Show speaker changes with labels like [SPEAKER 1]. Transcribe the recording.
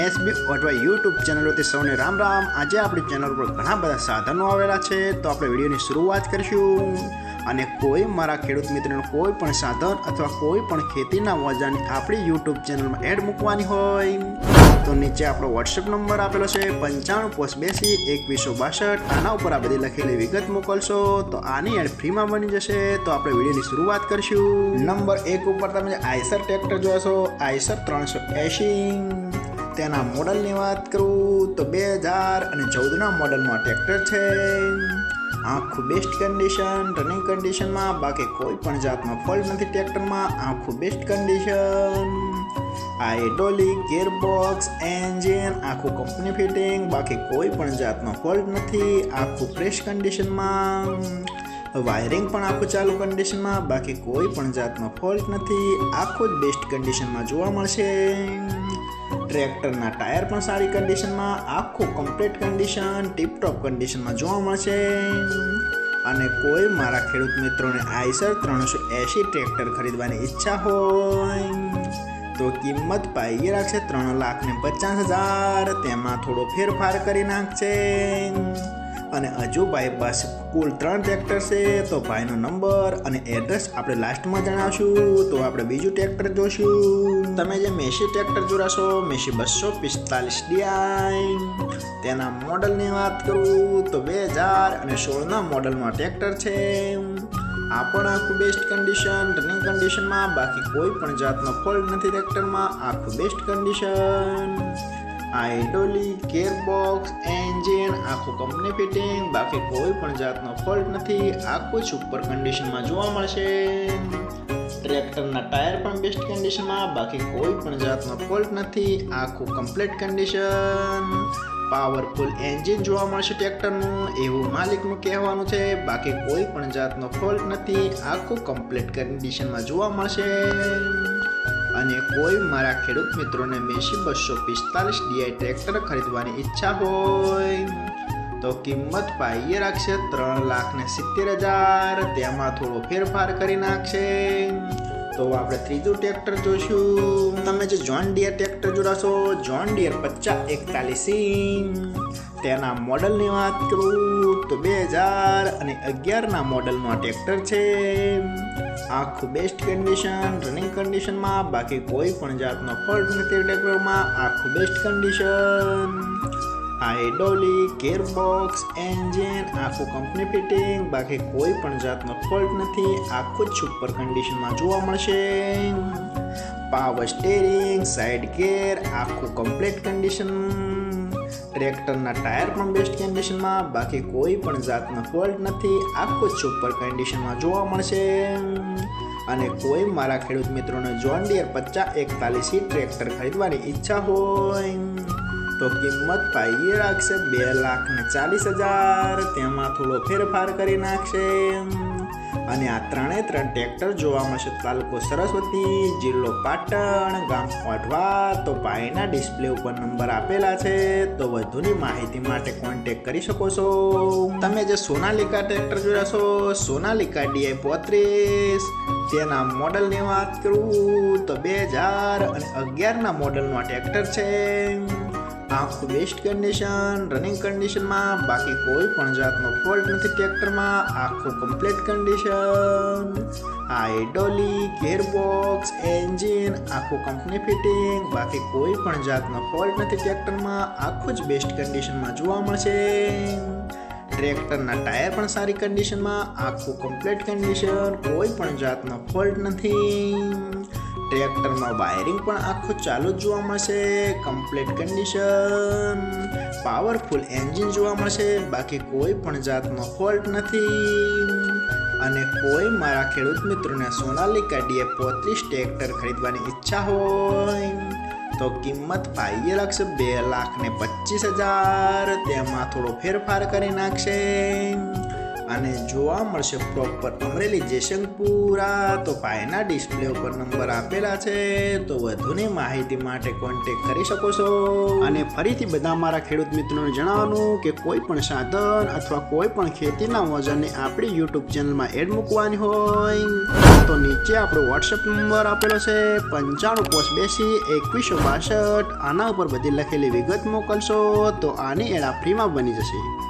[SPEAKER 1] SB અથવા YouTube ચેનલોથી સૌને રામ રામ। આજે આપણી ચેનલ પર ઘણા બધા સાધનો આવેલા છે, તો આપણે વિડીયોની શરૂઆત કરીશું। અને કોઈ મારા ખેડૂત મિત્રોને કોઈ પણ સાધન અથવા કોઈ પણ ખેતીના ઓજારની આપણી યુટ્યુબ ચેનલમાં એડ મૂકવાની હોય તો નીચે આપણો વોટ્સએપ નંબર આપેલો છે 95822162। આના ઉપર આ બધી લખેલી વિગત મોકલશો તો આની એડ ફ્રીમાં બની જશે। તો આપણે વિડીયોની શરૂઆત કરીશું। નંબર 1 ઉપર તમે આઈસર ટ્રેક્ટર જોશો, આઈસર 380। તેના મોડલની વાત કરું તો 2014ના મોડલમાં ટ્રેક્ટર છે। આખું બેસ્ટ કન્ડિશન, રનિંગ કન્ડિશનમાં, બાકી કોઈ પણ જાતનો ફોલ્ટ નથી ટ્રેક્ટરમાં। આખું best condition, hydraulic, gearbox, engine આખું કંપની ફિટિંગ, બાકી કોઈ પણ જાતનો ફોલ્ટ નથી। આખું ફ્રેશ કન્ડિશનમાં, વાયરિંગ પણ આખું ચાલુ કન્ડિશનમાં, બાકી કોઈ પણ જાતનો ફોલ્ટ નથી। આખું જ બેસ્ટ કન્ડિશનમાં જોવા મળશે। ટ્રેક્ટરના ટાયર પણ સારી કન્ડિશનમાં, આખું કમ્પ્લીટ કન્ડિશન, ટીપટોપ કન્ડિશનમાં જોવા મળશે। અને કોઈ મારા ખેડૂત મિત્રોને આઈસર 380 ટ્રેક્ટર ખરીદવાની ઈચ્છા હોય તો કિંમત પાઈએ રાખશે 3,50,000। તેમાં થોડો ફેરફાર કરી નાખશે। અને હજુ ભાઈ પાસે કુલ 3 ટ્રેક્ટર છે, તો ભાઈનો નંબર અને એડ્રેસ આપણે લાસ્ટમાં જણાવશું। તો આપણે બીજું ટ્રેક્ટર જોશું। તમે જે મેસી ટ્રેક્ટર જોડાશો, મેસી 245DI, તેના મોડલની વાત કરું તો 2016ના મોડલમાં ટ્રેક્ટર છે। આ પણ આખું બેસ્ટ કન્ડિશન, રનિંગ કન્ડિશનમાં, બાકી કોઈ પણ જાતનો ફોલ્ટ નથી ટ્રેક્ટરમાં। આખું best condition, hydraulic, gearbox, engine આખું કંપની ફિટિંગ, બાકી કોઈ પણ જાતનો ફોલ્ટ નથી। આખું સુપર કન્ડિશનમાં જોવા મળશે। ટ્રેક્ટરના ટાયર પણ બેસ્ટ કન્ડિશનમાં, બાકી કોઈ પણ જાતનો ફોલ્ટ નથી। આખું કમ્પ્લીટ કન્ડિશન, પાવરફુલ એન્જિન જોવા મળશે ટ્રેક્ટરનું, એવું માલિકનું કહેવાનું છે। બાકી કોઈ પણ જાતનો ફોલ્ટ નથી। આખું કમ્પ્લીટ કન્ડિશનમાં જોવા મળશે। અને કોઈ મારા ખેડૂત મિત્રોને મેસી 245DI ટ્રેક્ટર ખરીદવાની ઈચ્છા હોય તો કિંમત પાઈએ રાખશે 3,70,000। તેમાં થોડો ફેરફાર કરી નાખશે। તો આપણે ત્રીજું ટ્રેક્ટર જોઈશું। તમે જે જોન ડિયર ટ્રેક્ટર જોડાશો, જોન ડિયર 5041C, તેના મોડલની વાત કરું તો 2011ના મોડલનું આ ટ્રેક્ટર છે। આખું બેસ્ટ કન્ડિશન, રનિંગ કન્ડિશનમાં, બાકી કોઈ પણ જાતનો ફોલ્ટ નથી ટ્રેક્ટરમાં। આખું best condition, hydraulic, gearbox, engine આખું કંપની ફિટિંગ, બાકી કોઈ પણ જાતનો ફોલ્ટ નથી। આખું જ સુપર કન્ડિશનમાં જોવા મળશે। પાવર સ્ટીરિંગ, સાઇડ ગિયર આખું કમ્પ્લીટ કન્ડિશન। ટ્રેક્ટરના ટાયર પણ બેસ્ટ કન્ડિશનમાં, બાકી કોઈ પણ જાતનો ફોલ્ટ નથી। આખું જ સુપર કન્ડિશનમાં જોવા મળશે। અને કોઈ મારા ખેડૂત મિત્રોને જોન ડિયર 5041C ટ્રેક્ટર ખરીદવાની ઈચ્છા હોય તો કિંમત પાઈએ રાખશે 2,40,000। તેમાં થોડો ફેરફાર કરી નાખશે। અને આ ત્રણે ટ્રેક્ટર જોવા મળશે તાલુકો સરસ્વતી, જિલ્લો પાટણ, ગામ ઓઢવા। તો ભાઈના ડિસ્પ્લે ઉપર નંબર આપેલા છે, તો વધુની માહિતી માટે કોન્ટેક કરી શકો છો। તમે જે સોનાલિકા ટ્રેક્ટર જોડાશો, સોનાલિકા DI 35, તેના મોડલની વાત કરું તો 2011ના મોડલનું આ ટ્રેક્ટર છે। આખું બેસ્ટ કન્ડિશન, રનિંગ કન્ડિશનમાં, બાકી કોઈ પણ જાતનો ફોલ્ટ નથી ટ્રેક્ટરમાં। આખું complete condition, hydraulic, gearbox, engine આખું કંપની ફિટિંગ, બાકી કોઈ પણ જાતનો ફોલ્ટ નથી ટ્રેક્ટરમાં। આખું જ બેસ્ટ કન્ડિશનમાં જોવા મળશે। ટ્રેક્ટરના ટાયર પણ સારી કન્ડિશનમાં, આખું કમ્પ્લીટ કન્ડિશન, કોઈ પણ જાતનો ફોલ્ટ નથી। ટ્રેક્ટરમાં વાયરિંગ પણ આખું ચાલુ જ જોવા મળશે। કમ્પ્લીટ કન્ડિશન, પાવરફુલ એન્જિન જોવા મળશે, બાકી કોઈ પણ જાતનો ફોલ્ટ નથી। અને કોઈ મારા ખેડૂત મિત્રોને સોનાલિકા DI 35 ટ્રેક્ટર ખરીદવાની ઈચ્છા હોય તો કિંમત પાઈએ લાગશે 2,25,000। તેમાં થોડો ફેરફાર કરી નાખશે। અને જોવા મળશે પ્રોપર અમરેલી જયશંકપુરા. તો ભાઈના ડિસ્પ્લે ઉપર નંબર આપેલા છે, તો વધુની માહિતી માટે કોન્ટેક કરી શકો છો. અને ફરીથી બધા મારા ખેડૂત મિત્રોને જણાવવાનું કે કોઈ પણ સાધન અથવા કોઈ પણ ખેતીના ઓજારને આપણી યુટ્યુબ ચેનલમાં એડ મૂકવાની હોય તો નીચે આપણો વોટ્સએપ નંબર આપેલો છે 9582 2162. આના ઉપર બધી લખેલી વિગત મોકલશો તો આની એડ ફ્રીમાં બની જશે.